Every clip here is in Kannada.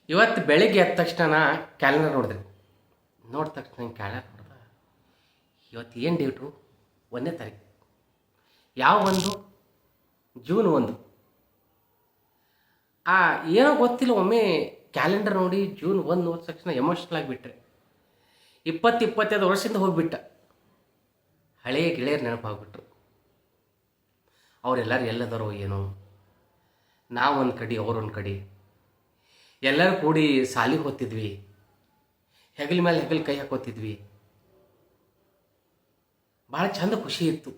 ಇವತ್ತು ಬೆಳಿಗ್ಗೆ ಎದ್ದ ತಕ್ಷಣ ಕ್ಯಾಲೆಂಡರ್ ನೋಡಿದೆ. ನೋಡಿದ ತಕ್ಷಣ ಕ್ಯಾಲೆಂಡರ್ ನೋಡ್ದೆ, ಇವತ್ತು ಏನು ಡೇಟು? 1ನೇ ತಾರೀಕು. ಯಾವ ಒಂದು? ಜೂನ್ 1. ಏನೋ ಗೊತ್ತಿಲ್ಲ, ಒಮ್ಮೆ ಕ್ಯಾಲೆಂಡರ್ ನೋಡಿ ಜೂನ್ 1 ನೋಡಿದ ತಕ್ಷಣ ಎಮೋಷ್ನಲ್ ಆಗಿಬಿಟ್ರೆ. 25 ವರ್ಷದಿಂದ ಹೋಗಿಬಿಟ್ಟ. ಹಳೆಯ ಗೆಳೆಯರು ನೆನಪಾಗ್ಬಿಟ್ರು. ಅವರೆಲ್ಲರೂ ಎಲ್ಲದಾರೋ ಏನೋ. ನಾವೊಂದು ಕಡೆ, ಅವರೊಂದು ಕಡೆ, ಎಲ್ಲರೂ ಕೂಡಿ ಸಾಲಿಗೆ ಹೋಗ್ತಿದ್ವಿ. ಹೆಗಲ ಮೇಲೆ ಹೆಗಲು ಕೈ ಹಾಕೋತಿದ್ವಿ. ಭಾಳ ಚಂದ ಖುಷಿ ಇತ್ತು.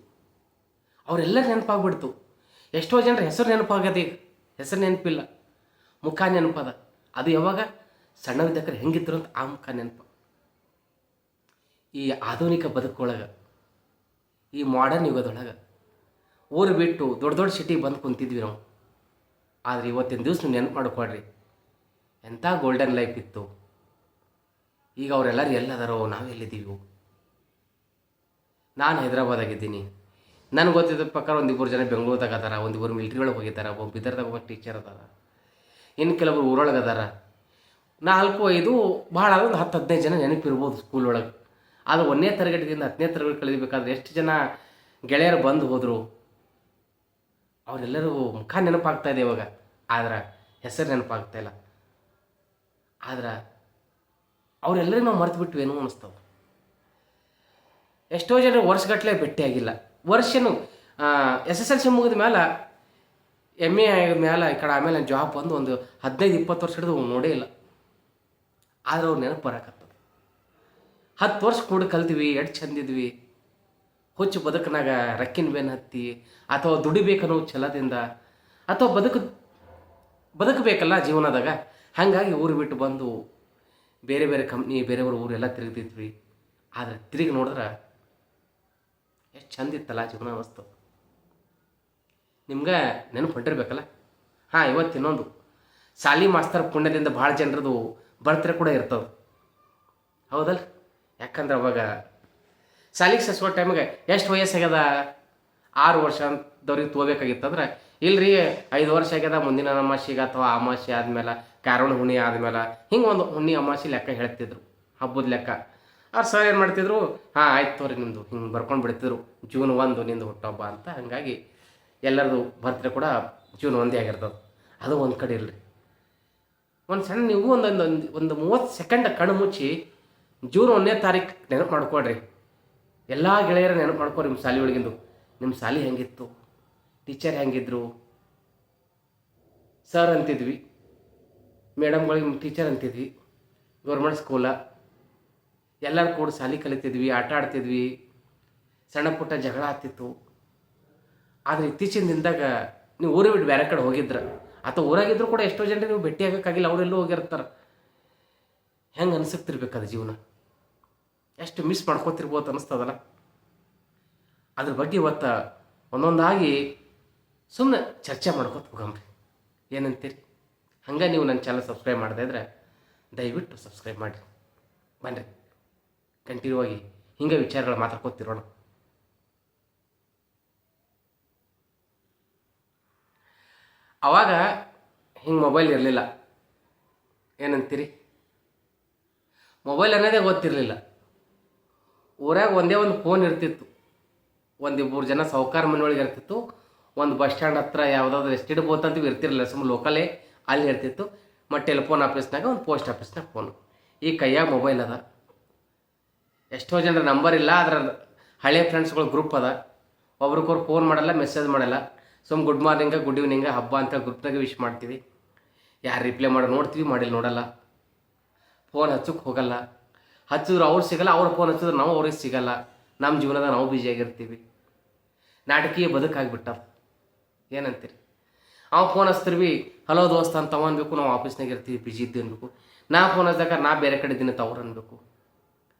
ಅವರೆಲ್ಲರೂ ನೆನಪಾಗ್ಬಿಡ್ತು. ಎಷ್ಟೋ ಜನರ ಹೆಸರು ನೆನಪಾಗದೆ, ಈಗ ಹೆಸರು ನೆನಪಿಲ್ಲ, ಮುಖ ನೆನಪದ. ಅದು ಯಾವಾಗ ಸಣ್ಣವಿದ್ದಕ್ರೆ ಹೆಂಗಿದ್ರು ಅಂತ ಆ ಮುಖ ನೆನಪು. ಈ ಆಧುನಿಕ ಬದುಕೊಳಗೆ, ಈ ಮಾಡರ್ನ್ ಯುಗದೊಳಗೆ ಊರು ಬಿಟ್ಟು ದೊಡ್ಡ ದೊಡ್ಡ ಸಿಟಿಗೆ ಬಂದು ಕುಂತಿದ್ವಿ ನಾವು. ಆದರೆ ಇವತ್ತಿನ ದಿವಸ ನೀವು ನೆನಪು ಮಾಡ್ಕೊಳ್ರಿ, ಎಂಥ ಗೋಲ್ಡನ್ ಲೈಫ್ ಇತ್ತು. ಈಗ ಅವರೆಲ್ಲರೂ ಎಲ್ಲದಾರೋ, ನಾವೆಲ್ಲಿದ್ದೀವಿ? ನಾನು ಹೈದ್ರಾಬಾದಾಗಿದ್ದೀನಿ. ನನಗೆ ಗೊತ್ತಿದ್ದ ಪ್ರಕಾರ ಒಂದಿಬ್ಬರು ಜನ ಬೆಂಗಳೂರದಾಗ ಅದಾರ, ಒಂದಿಬ್ಬರು ಮಿಲ್ಟ್ರಿ ಒಳಗೆ ಹೋಗಿದ್ದಾರೆ, ಒಬ್ಬ ಬಿದರ್ದಾಗ ಒಬ್ಬ ಟೀಚರ್ ಅದಾರ, ಇನ್ನು ಕೆಲವರು ಊರೊಳಗೆ ಅದಾರ. 4, 5 ಭಾಳ ಒಂದು 10-15 ಜನ ನೆನಪಿರ್ಬೋದು ಸ್ಕೂಲ್ ಒಳಗೆ. ಅದು 1ನೇ ತರಗತಿಯಿಂದ 10ನೇ ತರಗತಿ ಕಲಿಬೇಕಾದ್ರೆ ಎಷ್ಟು ಜನ ಗೆಳೆಯರು ಬಂದು ಹೋದರು. ಅವರೆಲ್ಲರೂ ಮುಖ ನೆನಪಾಗ್ತಾಯಿದೆ ಇವಾಗ, ಆದ್ರೆ ಹೆಸರು ನೆನಪಾಗ್ತಾಯಿಲ್ಲ. ಆದ್ರೆ ಅವರೆಲ್ಲರಿಗೂ ನಾವು ಮರೆತು ಬಿಟ್ವೇನೋ ಅನ್ನಿಸ್ತವೆ. ಎಷ್ಟೋ ಜನ ವರ್ಷಗಟ್ಟಲೆ ಭೇಟಿಯಾಗಿಲ್ಲ. ವರ್ಷನೂ SSLC ಮುಗಿದ ಮೇಲೆ MA ಆಗಿದ ಮೇಲೆ ಈ ಕಡೆ ಆಮೇಲೆ ಜಾಬ್ ಬಂದು ಒಂದು 15-20 ವರ್ಷ ಹಿಡಿದು ನೋಡೇ ಇಲ್ಲ. ಆದ್ರೆ ಅವ್ರು ನೆನಪು ಬರೋಕತ್ತದ. 10 ವರ್ಷ ಕೂಡ ಕಲ್ತೀವಿ, ಎಷ್ಟು ಚಂದಿದ್ವಿ. ಹುಚ್ಚು ಬದುಕಿನಾಗ ರಕ್ಕಿನ ಬೆನ್ನು ಹತ್ತಿ, ಅಥವಾ ದುಡಿಬೇಕನ್ನೋ ಛಲದಿಂದ, ಅಥವಾ ಬದುಕಬೇಕಲ್ಲ ಜೀವನದಾಗ. ಹಾಗಾಗಿ ಊರು ಬಿಟ್ಟು ಬಂದು ಬೇರೆ ಬೇರೆ ಕಂಪ್ನಿ, ಬೇರೆಯವ್ರ ಊರೆಲ್ಲ ತಿರುಗ್ತಿದ್ವಿ. ಆದರೆ ತಿರುಗಿ ನೋಡಿದ್ರೆ ಎಷ್ಟು ಚಂದಿತ್ತಲ್ಲ ಜೀವನ ವಸ್ತು. ನಿಮ್ಗೆ ನೆನಪು ಹೊಂಟಿರ್ಬೇಕಲ್ಲ. ಇವತ್ತು ಇನ್ನೊಂದು ಸಾಲಿ ಮಾಸ್ತರ್ ಪುಣ್ಯದಿಂದ ಭಾಳ ಜನರದು ಬರ್ತ್ಡೇ ಕೂಡ ಇರ್ತವೆ, ಹೌದಲ್ಲ? ಯಾಕಂದ್ರೆ ಅವಾಗ ಸಾಲಿಗೆ ಸೇರಿಸೋ ಟೈಮಿಗೆ ಎಷ್ಟು ವಯಸ್ಸಾಗ್ಯದ? 6 ವರ್ಷ ಅಂತವ್ರಿಗೆ ತೊಗೋಬೇಕಾಗಿತ್ತಂದ್ರೆ, ಇಲ್ರಿ 5 ವರ್ಷ ಆಗ್ಯದ, ಮುಂದಿನ ಅಮಾಸಿಗೆ ಅಥವಾ ಅಮಾಸೆ ಆದಮೇಲೆ, ಕಾರಣ ಹುಣ್ಣಿ ಆದಮೇಲೆ, ಹಿಂಗೆ ಒಂದು ಹುಣ್ಣಿ ಅಮಾಸೆ ಲೆಕ್ಕ ಹೇಳ್ತಿದ್ರು, ಹಬ್ಬದ ಲೆಕ್ಕ. ಸರ್ ಏನು ಮಾಡ್ತಿದ್ರು, ಆಯ್ತು ತೋರಿ ನಿಮ್ಮದು, ಹಿಂಗೆ ಬರ್ಕೊಂಡು ಬಿಡ್ತಿದ್ರು, ಜೂನ್ 1 ನಿಂದು ಹುಟ್ಟುಹಬ್ಬ ಅಂತ. ಹಾಗಾಗಿ ಎಲ್ಲರದು ಬರ್ತ್ಡೇ ಕೂಡ ಜೂನ್ 1 ಆಗಿರ್ತದೆ. ಅದು ಒಂದು ಕಡೆ ಇರಲಿ. ಒಂದು ಸಣ್ಣ ನೀವು ಒಂದು 30 ಸೆಕೆಂಡ್ ಕಣ್ಣು ಮುಚ್ಚಿ ಜೂನ್ 1ನೇ ತಾರೀಕು ನೆನಪು ಮಾಡ್ಕೊಳ್ರಿ. ಎಲ್ಲ ಗೆಳೆಯರ ನೆನಪು ಮಾಡ್ಕೊರಿ. ನಿಮ್ಮ ಶಾಲೆ ಒಳಗಿಂದು, ನಿಮ್ಮ ಶಾಲೆ ಹೆಂಗಿತ್ತು, ಟೀಚರ್ ಹೆಂಗಿದ್ರು, ಸರ್ ಅಂತಿದ್ವಿ, ಮೇಡಮ್ಗಳಿಗೆ ಟೀಚರ್ ಅಂತಿದ್ವಿ, ಗೌರ್ಮೆಂಟ್ ಸ್ಕೂಲ, ಎಲ್ಲರೂ ಕೂಡ ಶಾಲೆ ಕಲಿತಿದ್ವಿ, ಆಟ ಆಡ್ತಿದ್ವಿ, ಸಣ್ಣ ಪುಟ್ಟ ಜಗಳ ಆಗ್ತಿತ್ತು. ಆದರೆ ಇತ್ತೀಚಿನ ದಿನದಾಗ ನೀವು ಊರು ಬಿಟ್ಟು ಬೇರೆ ಕಡೆ ಹೋಗಿದ್ರ, ಅಥವಾ ಊರಾಗಿದ್ರು ಕೂಡ ಎಷ್ಟೋ ಜನರಿಗೆ ನೀವು ಭೇಟಿ ಆಗೋಕ್ಕಾಗಿಲ್ಲ, ಅವರೆಲ್ಲೂ ಹೋಗಿರ್ತಾರೆ. ಹೆಂಗೆ ಅನಿಸುತ್ತಿರ್ಬೇಕದು ಜೀವನ, ಎಷ್ಟು ಮಿಸ್ ಮಾಡ್ಕೋತಿರ್ಬೋದು ಅನ್ನಿಸ್ತದಲ್ಲ. ಅದ್ರ ಬಗ್ಗೆ ಇವತ್ತು ಒಂದೊಂದಾಗಿ ಸುಮ್ಮನೆ ಚರ್ಚೆ ಮಾಡ್ಕೋತ ಹೋಗಮ್ರಿ. ಏನಂತೀರಿ? ಹಂಗೆ ನೀವು ನನ್ನ ಚಾನಲ್ ಸಬ್ಸ್ಕ್ರೈಬ್ ಮಾಡದೇ ಇದ್ರೆ ದಯವಿಟ್ಟು ಸಬ್ಸ್ಕ್ರೈಬ್ ಮಾಡಿರಿ. ಬನ್ನಿರಿ, ಕಂಟಿನ್ಯೂ ಆಗಿ ಹಿಂಗೆ ವಿಚಾರಗಳು ಮಾತಾಡ್ಕೋತಿರೋಣ. ಆವಾಗ ಹಿಂಗೆ ಮೊಬೈಲ್ ಇರಲಿಲ್ಲ, ಏನಂತೀರಿ? ಮೊಬೈಲ್ ಅನ್ನೋದೇ ಗೊತ್ತಿರಲಿಲ್ಲ. ಊರಾಗ ಒಂದೇ ಒಂದು ಫೋನ್ ಇರ್ತಿತ್ತು, ಒಂದಿಬ್ಬರು ಜನ ಸಾಹುಕಾರ ಮನೆಯೊಳಗೆ ಇರ್ತಿತ್ತು. ಒಂದು ಬಸ್ ಸ್ಟ್ಯಾಂಡ್ ಹತ್ರ ಯಾವುದಾದ್ರು ಎಸ್ ಟಿ ಡಿ ಬೋತ್ ಅಂತೀವಿ ಇರ್ತಿರಲಿಲ್ಲ, ಸುಮ್ಮನೆ ಲೋಕಲೇ ಅಲ್ಲಿ ಇರ್ತಿತ್ತು. ಮತ್ತು ಟೆಲಿಫೋನ್ ಆಫೀಸ್ನಾಗ ಒಂದು ಪೋಸ್ಟ್ ಆಫೀಸ್ನಾಗ ಫೋನು. ಈ ಕೈಯಾಗ ಮೊಬೈಲ್ ಅದ. ಎಷ್ಟೋ ಜನರ ನಂಬರ್ ಇಲ್ಲ, ಅದರ ಹಳೆ ಫ್ರೆಂಡ್ಸ್ಗಳ ಗ್ರೂಪ್ ಅದ. ಒಬ್ರಿಗೊಬ್ರು ಫೋನ್ ಮಾಡಲ್ಲ, ಮೆಸೇಜ್ ಮಾಡಲ್ಲ. ಸುಮ್ಮ ಗುಡ್ ಮಾರ್ನಿಂಗ, ಗುಡ್ ಈವ್ನಿಂಗ, ಹಬ್ಬ ಅಂತ ಗ್ರೂಪ್ನಾಗ ವಿಶ್ ಮಾಡ್ತೀವಿ. ಯಾರು ರಿಪ್ಲೈ ಮಾಡೋ ನೋಡ್ತೀವಿ, ಮಾಡಿಲ್ಲ ನೋಡಲ್ಲ. ಫೋನ್ ಹಚ್ಚೋಕ್ಕೆ ಹೋಗಲ್ಲ. ಹಚ್ಚಿದ್ರು ಅವ್ರು ಸಿಗಲ್ಲ, ಅವ್ರ ಫೋನ್ ಹಚ್ಚಿದ್ರು ನಾವು ಅವ್ರಿಗೆ ಸಿಗಲ್ಲ. ನಮ್ಮ ಜೀವನದಾಗ ನಾವು ಬ್ಯುಸಿಯಾಗಿರ್ತೀವಿ. ನಾಟಕೀಯ ಬದುಕಾಗ್ಬಿಟ್ಟ. ಏನಂತೀರಿ? ಅವ ಫೋನ್ ಹಚ್ತಿರ್ವಿ, ಹಲೋ ದೋಸ್ತ ಅಂತ ಅವ ಅನ್ಬೇಕು, ನಾವು ಆಫೀಸ್ನಾಗ ಇರ್ತೀವಿ, ಬಿಜಿ ಇದ್ದು ಅನ್ಬೇಕು. ನಾ ಫೋನ್ ಹಚ್ಚಾಕ ನಾ ಬೇರೆ ಕಡೆ ಇದ್ದೀನಿ ಅಂತ ಅವ್ರು ಅನ್ಬೇಕು.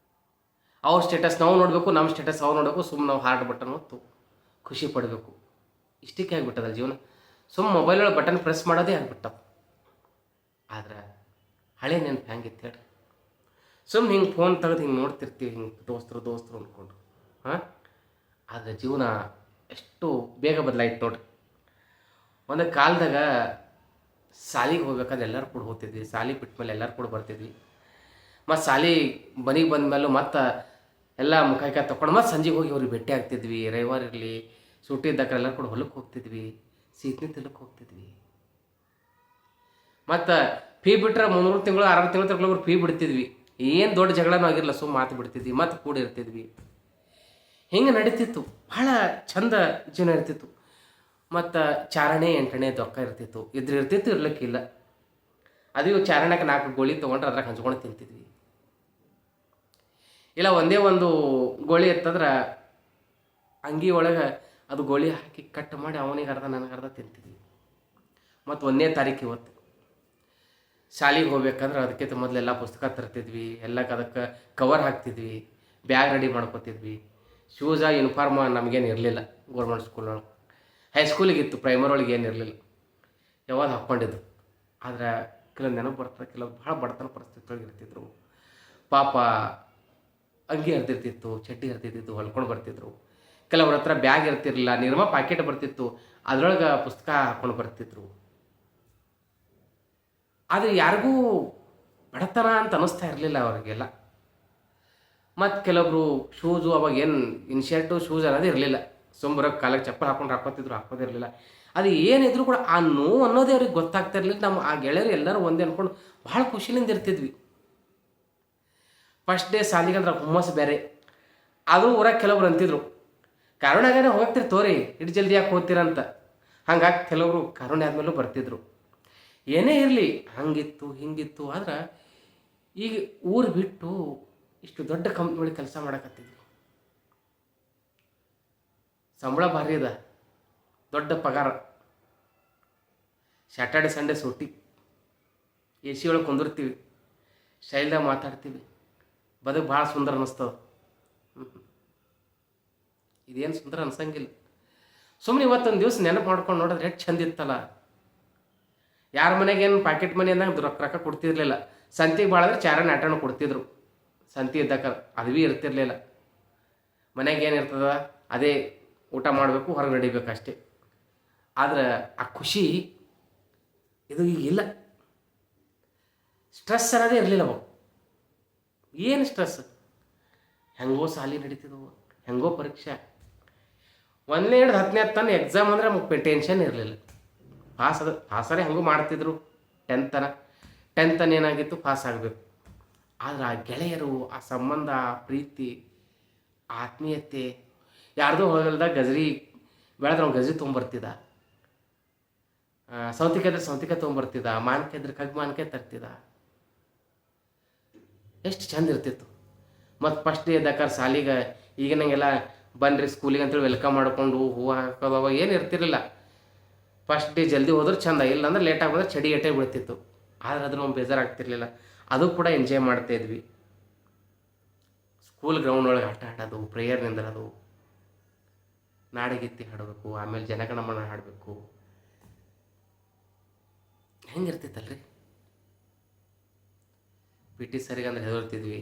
ಅವ್ರ ಸ್ಟೇಟಸ್ ನಾವು ನೋಡಬೇಕು, ನಮ್ಮ ಸ್ಟೇಟಸ್ ಅವ್ರು ನೋಡಬೇಕು. ಸುಮ್ಮನೆ ನಾವು ಹಾರ್ಟ್ ಬಟನ್ ಹೊತ್ತು ಖುಷಿ ಪಡಬೇಕು. ಇಷ್ಟಕ್ಕೆ ಆಗಿಬಿಟ್ಟದಲ್ಲ ಜೀವನ. ಸುಮ್ಮ ಮೊಬೈಲ್ ಒಳಗೆ ಬಟನ್ ಪ್ರೆಸ್ ಮಾಡೋದೇ ಆಗ್ಬಿಟ್ಟವು. ಆದ್ರೆ ಹಳೆ ನೆನಪು ಹೆಂಗಿತ್ತು ಹೇಳ್ರಿ? ಸುಮ್ಮನೆ ಹಿಂಗೆ ಫೋನ್ ತೆಗೆದು ಹಿಂಗೆ ನೋಡ್ತಿರ್ತೀವಿ, ಹಿಂಗೆ ದೋಸ್ತರು ಅಂದ್ಕೊಂಡು. ಆದರೆ ಜೀವನ ಎಷ್ಟು ಬೇಗ ಬದಲಾಯ್ತು ನೋಡ್ರಿ. ಒಂದು ಕಾಲದಾಗ ಸಾಲಿಗೆ ಹೋಗ್ಬೇಕಾದ್ರೆ ಎಲ್ಲರೂ ಕೂಡ ಹೋಗ್ತಿದ್ವಿ, ಸಾಲಿ ಬಿಟ್ಟ ಮೇಲೆ ಎಲ್ಲರೂ ಕೂಡ ಬರ್ತಿದ್ವಿ. ಮತ್ತು ಸಾಲಿ ಮನೆಗೆ ಬಂದ ಮೇಲೂ ಮತ್ತು ಎಲ್ಲ ಮುಖಾಯ್ಕ ತೊಗೊಂಡು ಮತ್ತು ಸಂಜೆಗೆ ಹೋಗಿ ಅವ್ರಿಗೆ ಭೇಟಿ ಆಗ್ತಿದ್ವಿ. ರವಿವಾರ ಇರಲಿ ಸೂಟಿ ಇದ್ದಾಗ ಎಲ್ಲರೂ ಕೂಡ ಹೊಲಕ್ಕೆ ಹೋಗ್ತಿದ್ವಿ, ಸೀತನಿ ತಿಲ್ಲಕ್ಕೆ ಹೋಗ್ತಿದ್ವಿ. ಮತ್ತು ಫೀ ಬಿಟ್ರೆ 3 ತಿಂಗಳು 6 ತಿಂಗಳು ತಗೊಳ್ಳೋರು ಫೀ ಬಿಡ್ತಿದ್ವಿ. ಏನು ದೊಡ್ಡ ಜಗಳನೂ ಆಗಿರಲ್ಲ, ಮಾತು ಬಿಡ್ತಿದ್ವಿ, ಮತ್ತು ಕೂಡ ಇರ್ತಿದ್ವಿ. ಹಿಂಗೆ ನಡೀತಿತ್ತು, ಭಾಳ ಚಂದ ಜೀವನ ಇರ್ತಿತ್ತು. ಮತ್ತು ಚಾರಣೆ 8ನೇ ದೊಕ್ಕ ಇರ್ತಿತ್ತು, ಇರ್ತಿತ್ತು ಇರ್ಲಿಕ್ಕಿಲ್ಲ. ಅದು ಚಾರಣಕ್ಕೆ 4 ಗೋಳಿ ತೊಗೊಂಡ್ರೆ ಅದ್ರಾಗ ಹಂಚ್ಕೊಂಡು ತಿಂತಿದ್ವಿ. ಇಲ್ಲ ಒಂದೇ ಒಂದು ಗೋಳಿ ಇರ್ತಂದ್ರೆ ಅಂಗಿ ಒಳಗೆ ಅದು ಗೋಳಿ ಹಾಕಿ ಕಟ್ ಮಾಡಿ ಅವನಿಗೆ ಅರ್ಧ ನನಗೆ ಅರ್ಧ ತಿಂತಿದ್ವಿ. ಮತ್ತು 1ನೇ ತಾರೀಕು ಇವತ್ತು ಶಾಲೆಗೆ ಹೋಗ್ಬೇಕಂದ್ರೆ ಅದಕ್ಕಿಂತ ಮೊದಲೆಲ್ಲ ಪುಸ್ತಕ ತರ್ತಿದ್ವಿ, ಎಲ್ಲ ಅದಕ್ಕೆ ಕವರ್ ಹಾಕ್ತಿದ್ವಿ, ಬ್ಯಾಗ್ ರೆಡಿ ಮಾಡ್ಕೊತಿದ್ವಿ. ಶೂಸ ಯೂನಿಫಾರ್ಮ್ ನಮಗೇನು ಇರಲಿಲ್ಲ ಗೌರ್ಮೆಂಟ್ ಸ್ಕೂಲೊಳಗೆ. ಹೈಸ್ಕೂಲಿಗಿತ್ತು, ಪ್ರೈಮರಿ ಒಳಗೆ ಏನು ಇರಲಿಲ್ಲ, ಯಾವಾಗ ಹಾಕ್ಕೊಂಡಿದ್ದು. ಆದ್ರೆ ಕೆಲವೊಂದು ನೆನಪು ಬರ್ತದೆ, ಕೆಲವೊಂದು ಭಾಳ ಬಡತನ ಪರಿಸ್ಥಿತಿ ಒಳಗೆ ಇರ್ತಿದ್ರು. ಪಾಪ ಅಂಗಿ ಹರಿದಿರ್ತಿತ್ತು, ಚಡ್ಡಿ ಹರಿದಿರ್ತಿತ್ತು, ಹೊಲ್ಕೊಂಡು ಬರ್ತಿದ್ರು. ಕೆಲವ್ರ ಹತ್ರ ಬ್ಯಾಗ್ ಇರ್ತಿರ್ಲಿಲ್ಲ, ನಿರ್ಮ ಪ್ಯಾಕೆಟ್ ಬರ್ತಿತ್ತು, ಅದ್ರೊಳಗೆ ಪುಸ್ತಕ ಹಾಕ್ಕೊಂಡು ಬರ್ತಿದ್ರು. ಆದರೆ ಯಾರಿಗೂ ಬಡತನ ಅಂತ ಅನ್ನಿಸ್ತಾ ಇರಲಿಲ್ಲ ಅವ್ರಿಗೆಲ್ಲ. ಮತ್ತು ಕೆಲವೊಬ್ರು ಶೂಸು ಅವಾಗ ಏನು ಇನ್ಶರ್ಟು ಶೂಸ್ ಅನ್ನೋದು ಇರಲಿಲ್ಲ, ಸುಂಬರಕ್ಕೆ ಕಾಲಕ್ಕೆ ಚಪ್ಪಲ್ ಹಾಕೋತಿದ್ರು, ಹಾಕೋದಿರಲಿಲ್ಲ. ಅದು ಏನಿದ್ರು ಕೂಡ ಆ ನೋವು ಅನ್ನೋದೇ ಅವ್ರಿಗೆ ಗೊತ್ತಾಗ್ತಾ ಇರಲಿಲ್ಲ. ನಮ್ಮ ಆ ಗೆಳೆಯರು ಎಲ್ಲರೂ ಒಂದೇ ಅಂದ್ಕೊಂಡು ಭಾಳ ಖುಷಿಲಿಂದ ಇರ್ತಿದ್ವಿ. ಫಸ್ಟ್ ಡೇ ಸಾಲಿಗಂದ್ರೆ ಹುಮ್ಮಸ್ಸು ಬೇರೆ. ಅದು ಊರಾಗ ಕೆಲವ್ರು ಅಂತಿದ್ರು, ಕಾರಣಾಗನೇ ಹೋಗ್ತಿರಿ ತೋರಿ, ಇಟ್ಟು ಜಲ್ದಿ ಯಾಕೆ ಹೋಗ್ತೀರಂತ. ಹಂಗಾಗಿ ಕೆಲವರು ಕಾರಣ ಆದಮೇಲೂ ಬರ್ತಿದ್ರು. ಏನೇ ಇರಲಿ, ಹಂಗಿತ್ತು ಹಿಂಗಿತ್ತು. ಆದ್ರೆ ಈಗ ಊರು ಬಿಟ್ಟು ಇಷ್ಟು ದೊಡ್ಡ ಕಂಪ್ನಿಗಳಿಗೆ ಕೆಲಸ ಮಾಡಕತ್ತಿದ್ವಿ. ಸಂಬಳ ಭಾರಿ ಅದ, ದೊಡ್ಡ ಪಗಾರ, ಸ್ಯಾಟರ್ಡೆ ಸಂಡೇ ಸೂಟಿ, ಎ ಸಿ ಒಳಗೆ ಕುಂದಿರ್ತೀವಿ, ಶೈಲ್ದಾಗ ಮಾತಾಡ್ತೀವಿ. ಬದುಕು ಭಾಳ ಸುಂದರ ಅನ್ನಿಸ್ತದ. ಇದೇನು ಸುಂದರ ಅನ್ಸಂಗಿಲ್ಲ. ಸುಮ್ಮನೆ ಇವತ್ತೊಂದು ದಿವಸ ನೆನಪು ಮಾಡ್ಕೊಂಡು ನೋಡಿದ್ರೆ ಎಷ್ಟು ಚಂದ ಇತ್ತಲ್ಲ. ಯಾರ ಮನೆಗೆ ಏನು ಪ್ಯಾಕೆಟ್ ಮನಿ ಅಂದಾಗ ರೊಕ್ಕ ಕೊಡ್ತಿರ್ಲಿಲ್ಲ. ಸಂತಿಗೆ ಭಾಳಂದ್ರೆ ಚಾರಣ ಆಟನ ಕೊಡ್ತಿದ್ರು. ಸಂತಿ ಇದ್ದಕ್ಕ ಅದು ಭೀ ಇರ್ತಿರ್ಲಿಲ್ಲ. ಮನೆಗೆ ಏನಿರ್ತದ ಅದೇ ಊಟ ಮಾಡಬೇಕು, ಹೊರಗೆ ನಡಿಬೇಕು ಅಷ್ಟೇ. ಆದ್ರೆ ಆ ಖುಷಿ ಇದು ಈಗಿಲ್ಲ. ಸ್ಟ್ರೆಸ್ ಅನ್ನೋದೇ ಇರಲಿಲ್ಲ ಅವಾಗ. ಏನು ಸ್ಟ್ರೆಸ್, ಹೆಂಗೋ ಸಾಲಿ ನಡೀತಿದ್ವು, ಹೆಂಗೋ ಪರೀಕ್ಷೆ. 1ನೇ ಹಿಡ್ದು 10ನೇ ತನಕ ಎಕ್ಸಾಮ್ ಅಂದರೆ ನಮಗೆ ಟೆನ್ಷನ್ ಇರಲಿಲ್ಲ. ಪಾಸರೇ ಹಂಗೂ ಮಾಡ್ತಿದ್ರು. 10th ಏನಾಗಿತ್ತು, ಪಾಸ್ ಆಗಬೇಕು. ಆದರೆ ಆ ಗೆಳೆಯರು, ಆ ಸಂಬಂಧ, ಆ ಪ್ರೀತಿ, ಆತ್ಮೀಯತೆ. ಯಾರ್ದೋ ಹೊಲದಾಗ ಗಜರಿ ಬೆಳೆದ್ರೆ ಅವ್ನು ಗಜರಿ ತೊಗೊಂಬರ್ತಿದ್ದ, ಸೌತಿಕಾಯಿ ಇದ್ರೆ ಸೌತಿಕಾಯಿ ತೊಗೊಂಬರ್ತಿದ್ದ, ಮಾನ್ಕಾಯಿ ಇದ್ರೆ ಕಗ್ ಮಾನ್ಕಾಯಿ ತರ್ತಿದ್ದ. ಎಷ್ಟು ಚಂದ ಇರ್ತಿತ್ತು. ಮತ್ತು ಫಸ್ಟ್ ಡೇ ಇದ್ದಕ್ಕಾರ ಸಾಲಿಗೆ ಈಗ ನಂಗೆಲ್ಲ ಬನ್ನಿರಿ ಸ್ಕೂಲಿಗೆ ಅಂತೇಳಿ ವೆಲ್ಕಮ್ ಮಾಡಿಕೊಂಡು ಹೂವು ಹಾಕೋದು ಅವಾಗ ಏನು ಇರ್ತಿರಲಿಲ್ಲ. ಫಸ್ಟ್ ಡೇ ಜಲ್ದಿ ಹೋದ್ರೆ ಚಂದ, ಇಲ್ಲ ಅಂದ್ರೆ ಲೇಟಾಗಿ ಬಂದ್ರೆ ಚಡಿ ಏಟೇ ಬೀಳ್ತಿತ್ತು. ಆದರೆ ಅದ್ರ ನಾವು ಬೇಜಾರಾಗ್ತಿರ್ಲಿಲ್ಲ, ಅದು ಕೂಡ ಎಂಜಾಯ್ ಮಾಡ್ತಾಯಿದ್ವಿ. ಸ್ಕೂಲ್ ಗ್ರೌಂಡ್ ಒಳಗೆ ಆಟ ಆಡೋದು, ಪ್ರೇಯರ್ ನಿಂದಿರೋದು, ನಾಡಗೀತಿ ಹಾಡಬೇಕು, ಆಮೇಲೆ ಜನಗಣಮನ ಹಾಡಬೇಕು. ಹೆಂಗಿರ್ತಿತ್ತಲ್ರಿ. ಪಿ ಟಿ ಸರಿಗೆ ಅಂದ್ರೆ ಹೆದರ್ತಿದ್ವಿ.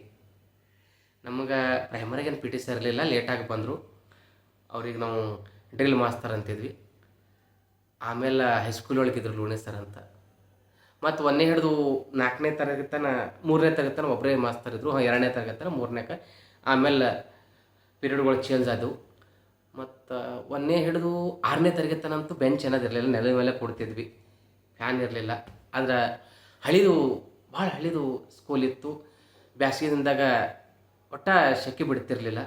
ನಮಗೆ ಪ್ರೈಮರಿಗೇನು ಪಿ ಟಿ ಸರ್ ಇರಲಿಲ್ಲ, ಲೇಟಾಗಿ ಬಂದರು. ಅವ್ರಿಗೆ ನಾವು ಡ್ರಿಲ್ ಮಾಸ್ತರ್ ಅಂತಿದ್ವಿ. ಆಮೇಲೆ ಹೈಸ್ಕೂಲ್ ಒಳಗಿದ್ರು ಲೂಣೆ ಸರ್ ಅಂತ. ಮತ್ತು 1ನೇ ಹಿಡಿದು 4ನೇ ತರಗತಿ ತನಕ 3ನೇ ತರಗತಿ ತನಕ ಒಬ್ಬರೇ ಮಾಸ್ತರ್ ಇದ್ದರು. 2ನೇ ತರಗತಿ ತನಕ 3ನೇಕ. ಆಮೇಲೆ ಪೀರಿಯಡ್ಗಳು ಚೇಂಜ್ ಆದವು. ಮತ್ತು 1ನೇ ಹಿಡಿದು 6ನೇ ತರಗತಿ ತನಂತೂ ಬೆಂಚ್ ಅನ್ನೋದಿರಲಿಲ್ಲ, ನೆಲದ ಮೇಲೆ ಕೊಡ್ತಿದ್ವಿ, ಫ್ಯಾನ್ ಇರಲಿಲ್ಲ. ಆದ್ರೆ ಭಾಳ ಹಳಿದು ಸ್ಕೂಲ್ ಇತ್ತು. ಬ್ಯಾಸಿಗೆದಿಂದಾಗ ಒಟ್ಟ ಶೆಕೆ ಬಿಡ್ತಿರ್ಲಿಲ್ಲ,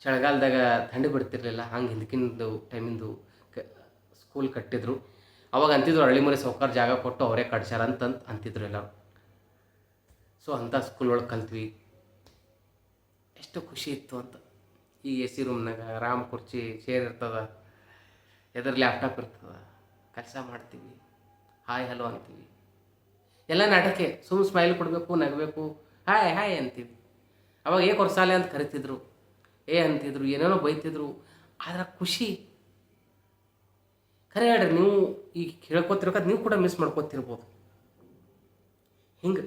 ಚಳಿಗಾಲದಾಗ ಥಂಡಿ ಬಿಡ್ತಿರ್ಲಿಲ್ಲ. ಹಂಗೆ ಹಿಂದಕ್ಕಿಂದು ಟೈಮಿಂದು ಸ್ಕೂಲ್ ಕಟ್ಟಿದ್ರು. ಅವಾಗ ಅಂತಿದ್ರು ಹಳ್ಳಿಮರಿ ಸೌಕಾರ ಜಾಗ ಕೊಟ್ಟು ಅವರೇ ಕಟ್ಸ್ಯಾರ ಅಂತಿದ್ರು ಎಲ್ಲರೂ. ಸೊ ಅಂಥ ಸ್ಕೂಲ್ ಒಳಗೆ ಕಲ್ತ್ವಿ. ಎಷ್ಟು ಖುಷಿ ಇತ್ತು ಅಂತ. ಈ ಎ ಸಿ ರೂಮ್ನಾಗ ಆರಾಮ್ ಕುರ್ಚಿ ಚೇರ್ ಇರ್ತದ, ಎದುರು ಲ್ಯಾಪ್ಟಾಪ್ ಇರ್ತದ, ಕೆಲಸ ಮಾಡ್ತೀವಿ, ಹಾಯ್ ಹಲೋ ಅಂತೀವಿ. ಎಲ್ಲ ನಾಟಕ, ಸುಮ್ಮನೆ ಸ್ಮೈಲ್ ಕೊಡಬೇಕು, ನಗಬೇಕು, ಹಾಯ್ ಹಾಯ್ ಅಂತೀವಿ. ಅವಾಗ ಕೊರ್ಸಾಲೆ ಅಂತ ಕರಿತಿದ್ರು, ಅಂತಿದ್ರು, ಏನೇನೋ ಬೈತಿದ್ರು. ಆದ್ರೆ ಖುಷಿ ಖರೆ ಹೇಳ್ರಿ. ನೀವು ಈಗ ಹೇಳ್ಕೊತಿರ್ಬೇಕಾದ್ರೆ ನೀವು ಕೂಡ ಮಿಸ್ ಮಾಡ್ಕೊತಿರ್ಬೋದು. ಹಿಂಗೆ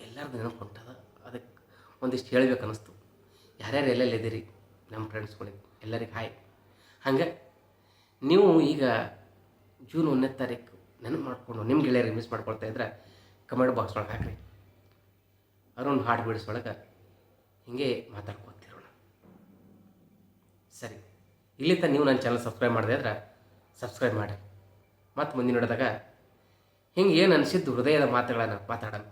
ಎಲ್ಲರದ್ದು ನೆನಪು ಹೊಂಟದ. ಅದಕ್ಕೆ ಒಂದಿಷ್ಟು ಹೇಳ್ಬೇಕು ಅನ್ನಿಸ್ತು. ಯಾರ್ಯಾರು ಎಲ್ಲೆಲ್ಲಿದ್ದೀರಿ ನಮ್ಮ ಫ್ರೆಂಡ್ಸ್ಗಳಿಗೆ ಎಲ್ಲರಿಗೆ ಹಾಯ್. ಹಂಗೆ ನೀವು ಈಗ ಜೂನ್ 1ನೇ ತಾರೀಕು ನೆನಪು ಮಾಡಿಕೊಂಡು ನಿಮ್ಮ ಗೆಳೆಯರಿಗೆ ಮಿಸ್ ಮಾಡ್ಕೊಳ್ತಾ ಇದ್ರೆ ಕಮೆಂಟ್ ಬಾಕ್ಸ್ ಒಳಗೆ ಹಾಕ್ರಿ. ಅರುಣ್ ಹಾರ್ಟ್ ಬೀಡ್ಸ್ ಒಳಗೆ ಹಿಂಗೆ ಮಾತಾಡ್ಕೊತಿರೋಣ. ಸರಿ, ಇಲ್ಲಿ ತನಕ ನೀವು ನನ್ನ ಚಾನಲ್ ಸಬ್ಸ್ಕ್ರೈಬ್ ಮಾಡದೇ ಇದ್ರೆ ಸಬ್ಸ್ಕ್ರೈಬ್ ಮಾಡಿ. ಮತ್ತು ಮುಂದಿನ ನೋಡಿದಾಗ ಹಿಂಗೆ ಏನು ಅನಿಸಿದ್ದು ಹೃದಯದ ಮಾತುಗಳನ್ನು ಮಾತಾಡೋಣ.